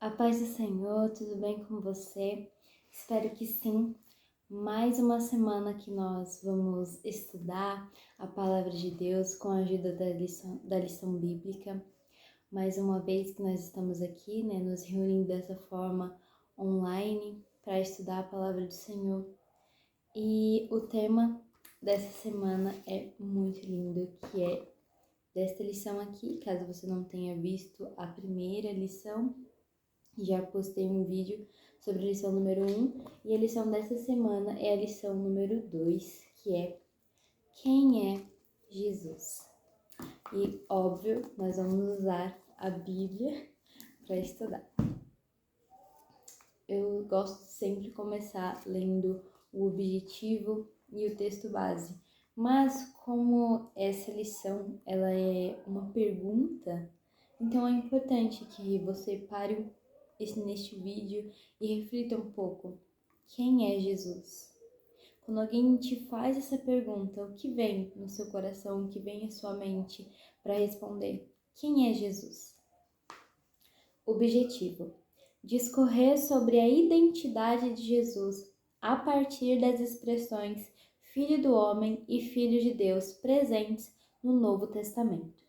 A paz do Senhor, tudo bem com você? Espero que sim. Mais uma semana que nós vamos estudar a Palavra de Deus com a ajuda da lição bíblica. Mais uma vez que nós estamos aqui, nos reunindo dessa forma online para estudar a Palavra do Senhor. E o tema dessa semana é muito lindo, que é desta lição aqui. Caso você não tenha visto a primeira lição, já postei um vídeo sobre a lição número 1 e a lição dessa semana é a lição número 2, que é Quem é Jesus? E, óbvio, nós vamos usar a Bíblia para estudar. Eu gosto de sempre começar lendo o objetivo e o texto base, mas como essa lição ela é uma pergunta, então é importante que você pare neste vídeo e reflita um pouco. Quem é Jesus? Quando alguém te faz essa pergunta, o que vem no seu coração, o que vem à sua mente para responder? Quem é Jesus? Objetivo: discorrer sobre a identidade de Jesus a partir das expressões Filho do Homem e Filho de Deus presentes no Novo Testamento.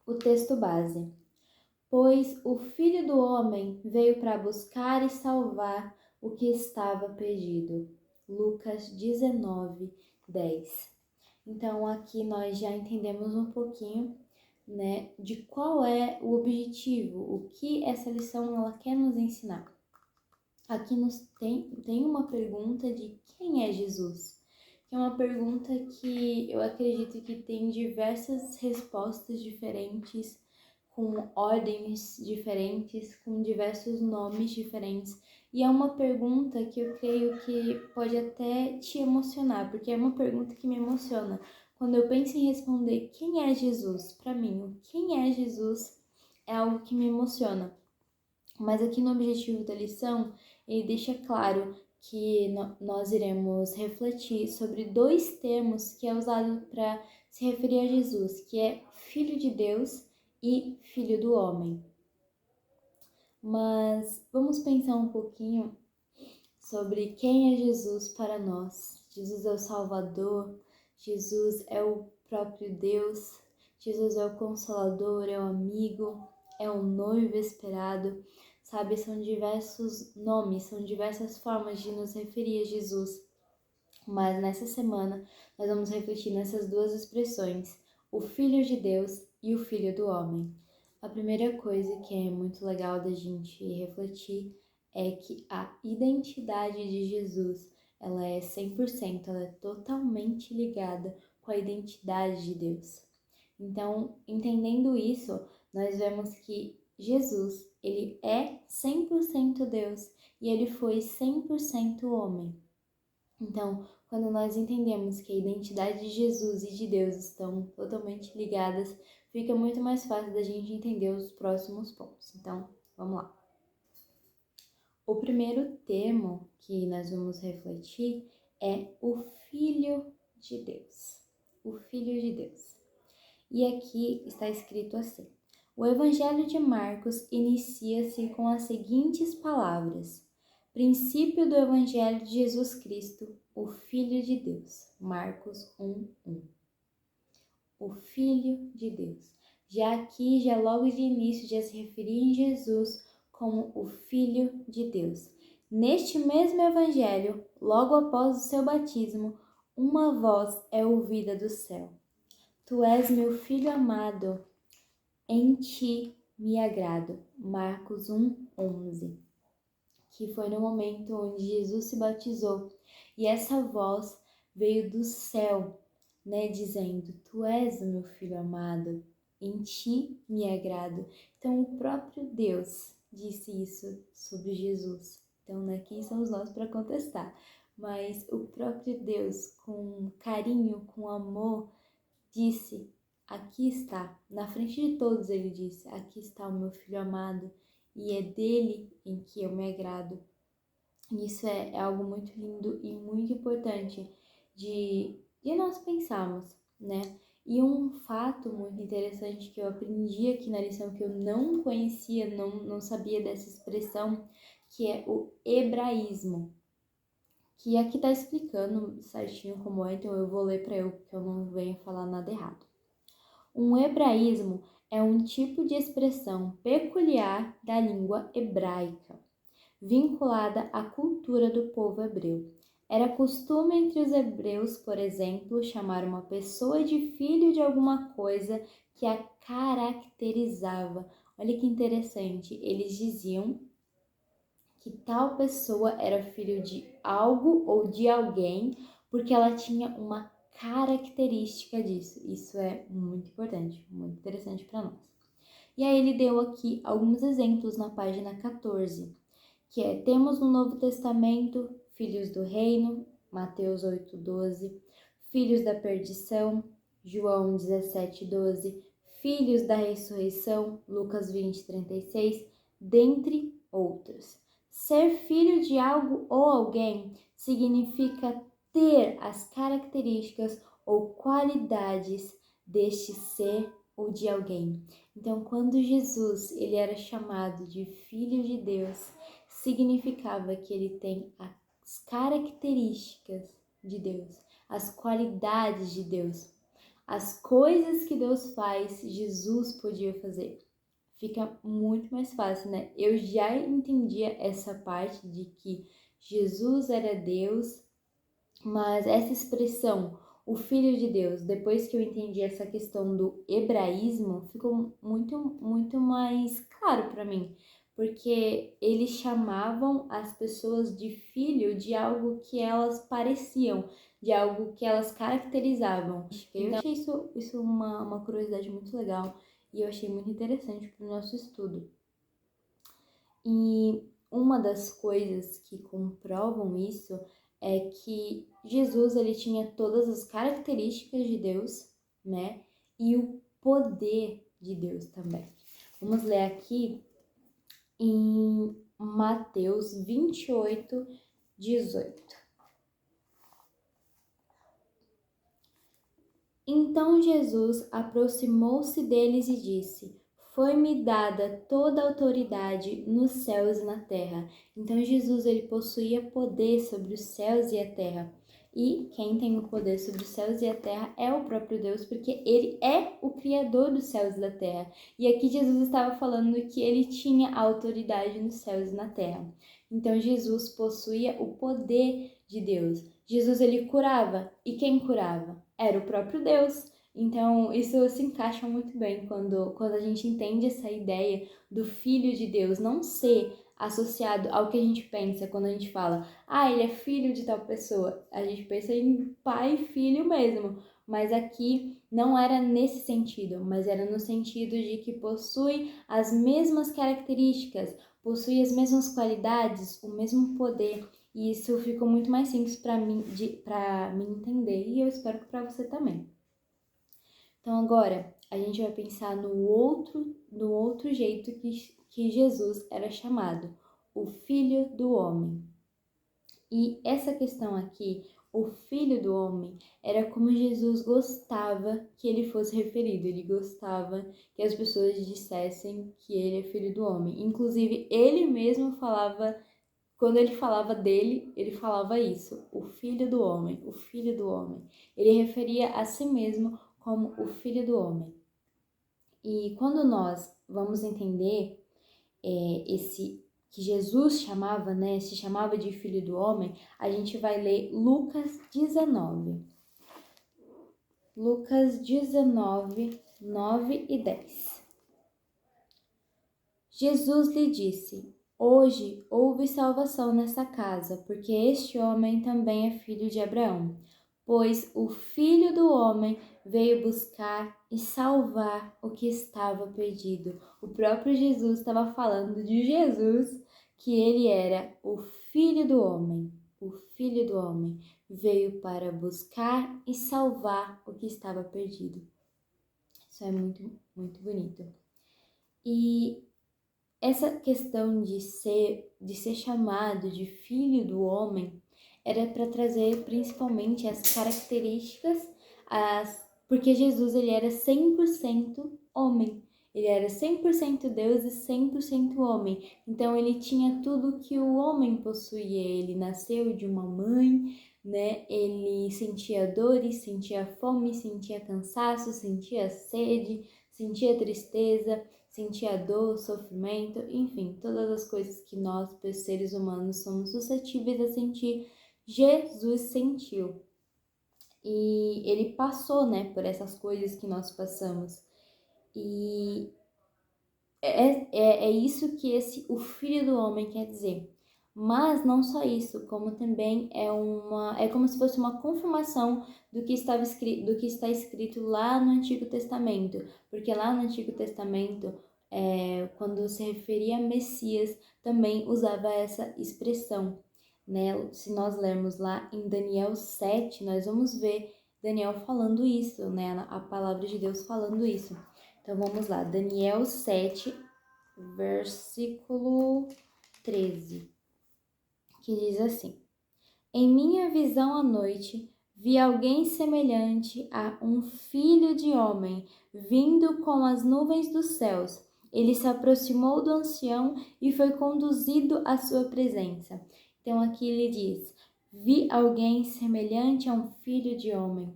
O texto base: pois o Filho do Homem veio para buscar e salvar o que estava perdido. Lucas 19, 10. Então, aqui nós já entendemos um pouquinho, de qual é o objetivo, o que essa lição ela quer nos ensinar. Aqui tem uma pergunta de quem é Jesus, que é uma pergunta que eu acredito que tem diversas respostas diferentes, com ordens diferentes, com diversos nomes diferentes. E é uma pergunta que eu creio que pode até te emocionar, porque é uma pergunta que me emociona. Quando eu penso em responder quem é Jesus, para mim, o quem é Jesus é algo que me emociona. Mas aqui no objetivo da lição, ele deixa claro que nós iremos refletir sobre dois termos que é usado para se referir a Jesus, que é Filho de Deus e Filho do Homem. Mas vamos pensar um pouquinho sobre quem é Jesus para nós. Jesus é o Salvador, Jesus é o próprio Deus, Jesus é o Consolador, é o amigo, é o noivo esperado. Sabe, são diversos nomes, são diversas formas de nos referir a Jesus. Mas nessa semana nós vamos refletir nessas duas expressões, o Filho de Deus e o Filho do Homem. A primeira coisa que é muito legal da gente refletir é que a identidade de Jesus, ela é 100%, ela é totalmente ligada com a identidade de Deus. Então, entendendo isso, nós vemos que Jesus, ele é 100% Deus e ele foi 100% homem. Então, quando nós entendemos que a identidade de Jesus e de Deus estão totalmente ligadas, fica muito mais fácil da gente entender os próximos pontos. Então, vamos lá. O primeiro termo que nós vamos refletir é o Filho de Deus. O Filho de Deus. E aqui está escrito assim: o Evangelho de Marcos inicia-se com as seguintes palavras: princípio do Evangelho de Jesus Cristo, o Filho de Deus. Marcos 1:1. O Filho de Deus. Já aqui, já logo de início, já se referia em Jesus como o Filho de Deus. Neste mesmo Evangelho, logo após o seu batismo, uma voz é ouvida do céu: tu és meu Filho amado, em ti me agrado. Marcos 1:11. Que foi no momento onde Jesus se batizou. E essa voz veio do céu, dizendo: tu és o meu Filho amado, em ti me agrado. Então o próprio Deus disse isso sobre Jesus. Então, quem somos nós para contestar? Mas o próprio Deus, com carinho, com amor, disse: aqui está, na frente de todos ele disse: aqui está o meu Filho amado e é dele em que eu me agrado. Isso é algo muito lindo e muito importante de nós pensarmos, E um fato muito interessante que eu aprendi aqui na lição, que eu não conhecia, não sabia dessa expressão, que é o hebraísmo, que aqui tá explicando certinho como é, então eu vou ler para eu, que eu não venha falar nada errado. Um hebraísmo é um tipo de expressão peculiar da língua hebraica, vinculada à cultura do povo hebreu. Era costume entre os hebreus, por exemplo, chamar uma pessoa de filho de alguma coisa que a caracterizava. Olha que interessante, eles diziam que tal pessoa era filho de algo ou de alguém porque ela tinha uma característica disso. Isso é muito importante, muito interessante para nós. E aí ele deu aqui alguns exemplos na página 14, que é: temos no Novo Testamento filhos do reino, Mateus 8:12, filhos da perdição, João 17:12, filhos da ressurreição, Lucas 20:36, dentre outros. Ser filho de algo ou alguém significa ter as características ou qualidades deste ser ou de alguém. Então, quando Jesus ele era chamado de Filho de Deus, significava que ele tem as características de Deus, as qualidades de Deus, as coisas que Deus faz, Jesus podia fazer. Fica muito mais fácil, né? Eu já entendia essa parte de que Jesus era Deus, mas essa expressão, o Filho de Deus, depois que eu entendi essa questão do hebraísmo, ficou muito mais claro para mim, porque eles chamavam as pessoas de filho de algo que elas pareciam, de algo que elas caracterizavam. Eu achei isso uma curiosidade muito legal e eu achei muito interessante para o nosso estudo. E uma das coisas que comprovam isso é que Jesus ele tinha todas as características de Deus, né? E o poder de Deus também. Vamos ler aqui em Mateus 28:18. Então Jesus aproximou-se deles e disse: foi-me dada toda a autoridade nos céus e na terra. Então Jesus ele possuía poder sobre os céus e a terra. E quem tem o poder sobre os céus e a terra é o próprio Deus, porque ele é o criador dos céus e da terra. E aqui Jesus estava falando que ele tinha a autoridade nos céus e na terra. Então Jesus possuía o poder de Deus. Jesus ele curava. E quem curava? Era o próprio Deus. Então, isso se encaixa muito bem quando a gente entende essa ideia do Filho de Deus não ser associado ao que a gente pensa quando a gente fala, ele é filho de tal pessoa. A gente pensa em pai e filho mesmo, mas aqui não era nesse sentido, mas era no sentido de que possui as mesmas características, possui as mesmas qualidades, o mesmo poder. E isso ficou muito mais simples para mim entender e eu espero que para você também. Então agora a gente vai pensar no outro jeito que Jesus era chamado, o Filho do Homem. E essa questão aqui, o Filho do Homem, era como Jesus gostava que ele fosse referido. Ele gostava que as pessoas dissessem que ele é Filho do Homem. Inclusive, ele mesmo falava. Quando ele falava dele, ele falava isso, o Filho do Homem, o Filho do Homem. Ele referia a si mesmo como o Filho do Homem. E quando nós vamos entender esse que Jesus chamava, né, se chamava de Filho do Homem, a gente vai ler Lucas 19. Lucas 19, 9 e 10. Jesus lhe disse: hoje houve salvação nessa casa, porque este homem também é filho de Abraão. Pois o Filho do Homem veio buscar e salvar o que estava perdido. O próprio Jesus estava falando de Jesus, que ele era o Filho do Homem. O Filho do Homem veio para buscar e salvar o que estava perdido. Isso é muito, muito bonito. E essa questão de ser chamado de Filho do Homem era para trazer principalmente as características, as Porque Jesus, ele era 100% homem. Ele era 100% Deus e 100% homem. Então, ele tinha tudo que o homem possuía. Ele nasceu de uma mãe, né? Ele sentia dores, sentia fome, sentia cansaço, sentia sede, sentia tristeza, sentia dor, sofrimento, enfim, todas as coisas que nós, seres humanos, somos suscetíveis a sentir, Jesus sentiu. E ele passou, né, por essas coisas que nós passamos. E é isso que o Filho do Homem quer dizer. Mas não só isso, como também é como se fosse uma confirmação do que está escrito lá no Antigo Testamento. Porque lá no Antigo Testamento, quando se referia a Messias, também usava essa expressão, né? Se nós lermos lá em Daniel 7, nós vamos ver Daniel falando isso, né? A palavra de Deus falando isso. Então vamos lá, Daniel 7, versículo 13, que diz assim: Em minha visão à noite, vi alguém semelhante a um filho de homem, vindo com as nuvens dos céus. Ele se aproximou do ancião e foi conduzido à sua presença. Então aqui ele diz: vi alguém semelhante a um filho de homem.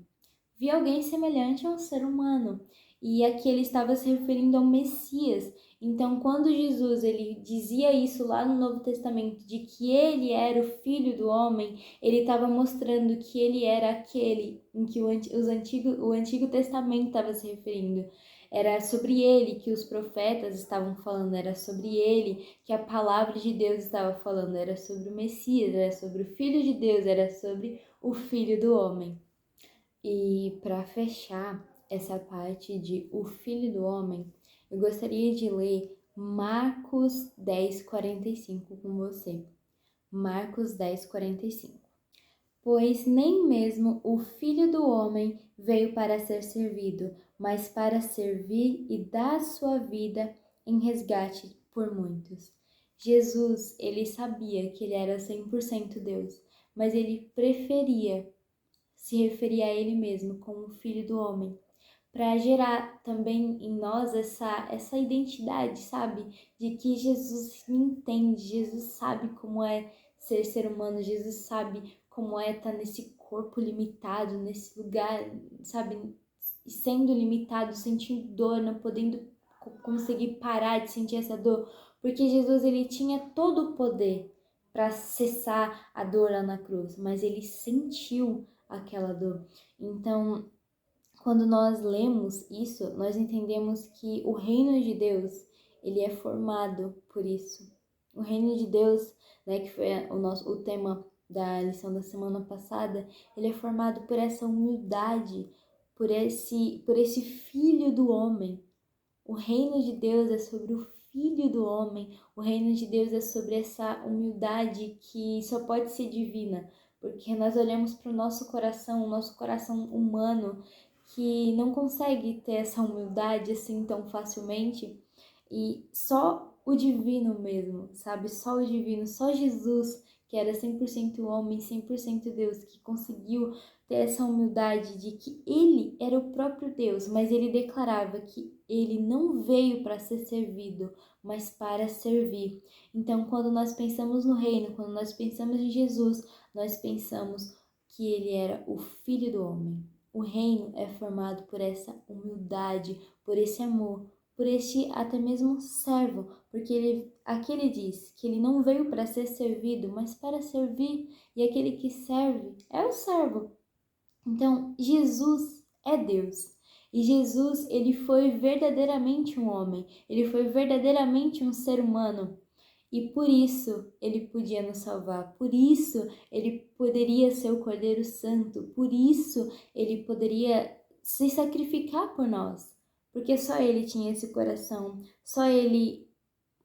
Vi alguém semelhante a um ser humano. E aqui ele estava se referindo ao Messias. Então, quando Jesus ele dizia isso lá no Novo Testamento, de que ele era o Filho do Homem, ele estava mostrando que ele era aquele em que o Antigo Testamento estava se referindo. Era sobre ele que os profetas estavam falando, era sobre ele que a palavra de Deus estava falando, era sobre o Messias, era sobre o Filho de Deus, era sobre o Filho do Homem. E para fechar essa parte de o Filho do Homem, eu gostaria de ler Marcos 10:45 com você. Marcos 10:45. Pois nem mesmo o Filho do Homem veio para ser servido, mas para servir e dar sua vida em resgate por muitos. Jesus, ele sabia que ele era 100% Deus, mas ele preferia se referia a ele mesmo como Filho do Homem, para gerar também em nós essa identidade, sabe? De que Jesus me entende, Jesus sabe como é ser humano, Jesus sabe como é estar nesse corpo limitado, nesse lugar, sabe? Sendo limitado, sentindo dor, não podendo conseguir parar de sentir essa dor, porque Jesus ele tinha todo o poder para cessar a dor lá na cruz, mas ele sentiu aquela dor. Então, quando nós lemos isso, nós entendemos que o reino de Deus, ele é formado por isso. O reino de Deus, né, que foi o tema da lição da semana passada, ele é formado por essa humildade, por esse filho do homem. O reino de Deus é sobre o Filho do Homem. O reino de Deus é sobre essa humildade que só pode ser divina, porque nós olhamos para o nosso coração humano, que não consegue ter essa humildade assim tão facilmente, e só o divino mesmo, sabe? Só o divino, só Jesus, que era 100% homem, 100% Deus, que conseguiu ter essa humildade de que ele era o próprio Deus, mas ele declarava que ele não veio para ser servido, mas para servir. Então, quando nós pensamos no reino, quando nós pensamos em Jesus, nós pensamos que ele era o Filho do Homem. O reino é formado por essa humildade, por esse amor, por este até mesmo servo, porque aqui ele diz que ele não veio para ser servido, mas para servir, e aquele que serve é o servo. Então, Jesus é Deus. E Jesus, ele foi verdadeiramente um homem, ele foi verdadeiramente um ser humano. E por isso ele podia nos salvar, por isso ele poderia ser o Cordeiro Santo, por isso ele poderia se sacrificar por nós, porque só ele tinha esse coração, só ele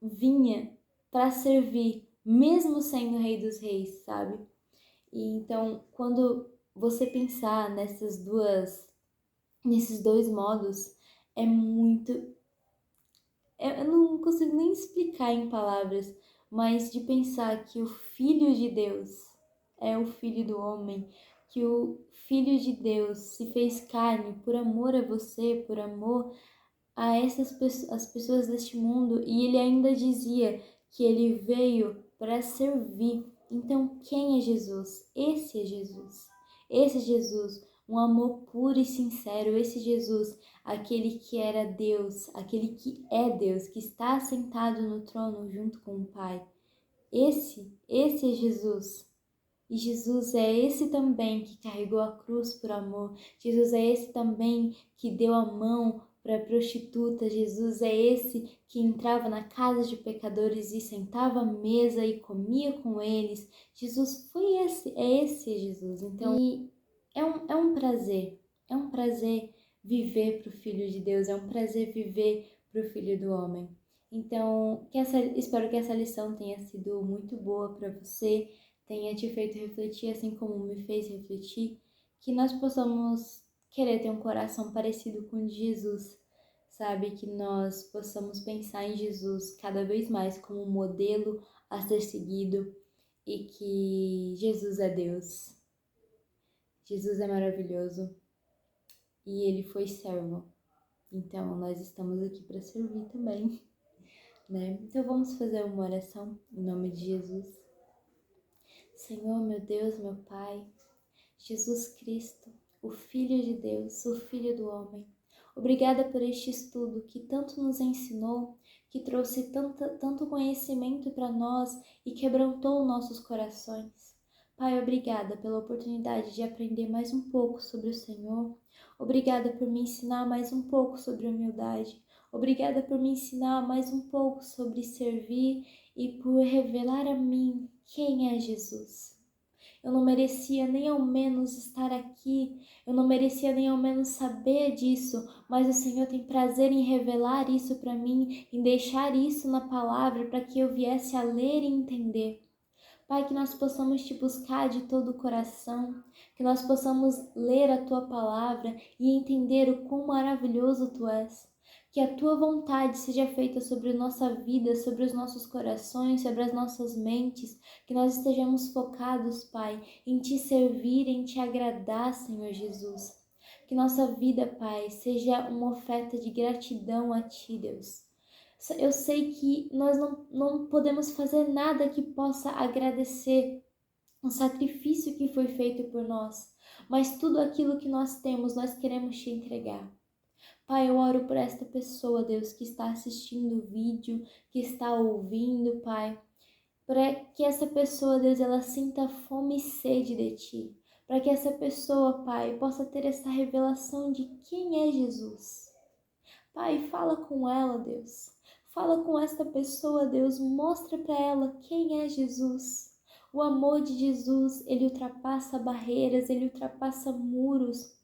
vinha para servir, mesmo sendo o Rei dos Reis, sabe? E então, quando você pensar nesses dois modos, é muito. Eu não consigo nem explicar em palavras, mas de pensar que o Filho de Deus é o Filho do Homem, que o Filho de Deus se fez carne por amor a você, por amor a as pessoas deste mundo, e ele ainda dizia que ele veio para servir. Então, quem é Jesus? Esse é Jesus. Esse é Jesus, um amor puro e sincero. Esse Jesus, aquele que era Deus, aquele que é Deus, que está sentado no trono junto com o Pai. Esse é Jesus. E Jesus é esse também que carregou a cruz por amor. Jesus é esse também que deu a mão para a prostituta. Jesus é esse que entrava na casa de pecadores e sentava à mesa e comia com eles. Jesus foi esse, é esse Jesus. Então, é um prazer viver para o Filho de Deus, é um prazer viver para o Filho do Homem. Então, espero que essa lição tenha sido muito boa para você, tenha te feito refletir assim como me fez refletir, que nós possamos querer ter um coração parecido com o de Jesus, sabe? Que nós possamos pensar em Jesus cada vez mais como um modelo a ser seguido e que Jesus é Deus. Jesus é maravilhoso e ele foi servo. Então, nós estamos aqui para servir também, né? Então, vamos fazer uma oração em nome de Jesus. Senhor, meu Deus, meu Pai, Jesus Cristo, o Filho de Deus, o Filho do homem, obrigada por este estudo que tanto nos ensinou, que trouxe tanto conhecimento para nós e quebrantou nossos corações. Pai, obrigada pela oportunidade de aprender mais um pouco sobre o Senhor. Obrigada por me ensinar mais um pouco sobre humildade. Obrigada por me ensinar mais um pouco sobre servir e por revelar a mim quem é Jesus. Eu não merecia nem ao menos estar aqui, eu não merecia nem ao menos saber disso, mas o Senhor tem prazer em revelar isso para mim, em deixar isso na palavra para que eu viesse a ler e entender. Pai, que nós possamos te buscar de todo o coração, que nós possamos ler a tua palavra e entender o quão maravilhoso tu és. Que a tua vontade seja feita sobre a nossa vida, sobre os nossos corações, sobre as nossas mentes, que nós estejamos focados, Pai, em te servir, em te agradar, Senhor Jesus. Que nossa vida, Pai, seja uma oferta de gratidão a ti, Deus. Eu sei que nós não podemos fazer nada que possa agradecer o sacrifício que foi feito por nós, mas tudo aquilo que nós temos, nós queremos te entregar. Pai, eu oro por esta pessoa, Deus, que está assistindo o vídeo, que está ouvindo, Pai, para que essa pessoa, Deus, ela sinta fome e sede de Ti, para que essa pessoa, Pai, possa ter essa revelação de quem é Jesus. Pai, fala com ela, Deus. Fala com esta pessoa, Deus. Mostra para ela quem é Jesus. O amor de Jesus, ele ultrapassa barreiras, ele ultrapassa muros.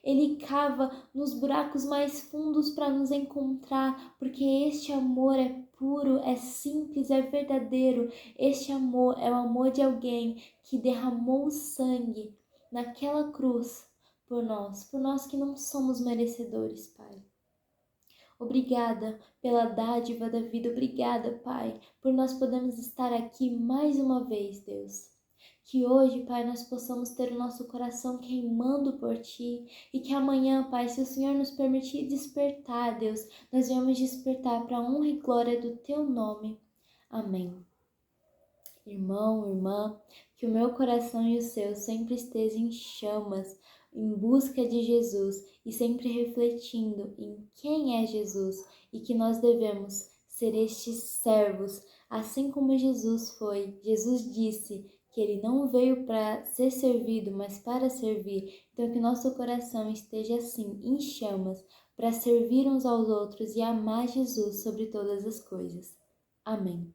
Ele cava nos buracos mais fundos para nos encontrar, porque este amor é puro, é simples, é verdadeiro. Este amor é o amor de alguém que derramou sangue naquela cruz por nós que não somos merecedores, Pai. Obrigada pela dádiva da vida, obrigada, Pai, por nós podermos estar aqui mais uma vez, Deus. Que hoje, Pai, nós possamos ter o nosso coração queimando por Ti e que amanhã, Pai, se o Senhor nos permitir despertar, Deus, nós venhamos despertar para a honra e glória do Teu nome. Amém. Irmão, irmã, que o meu coração e o seu sempre estejam em chamas, em busca de Jesus e sempre refletindo em quem é Jesus e que nós devemos ser estes servos, assim como Jesus foi. Jesus disse que ele não veio para ser servido, mas para servir. Então que nosso coração esteja assim, em chamas, para servir uns aos outros e amar Jesus sobre todas as coisas. Amém.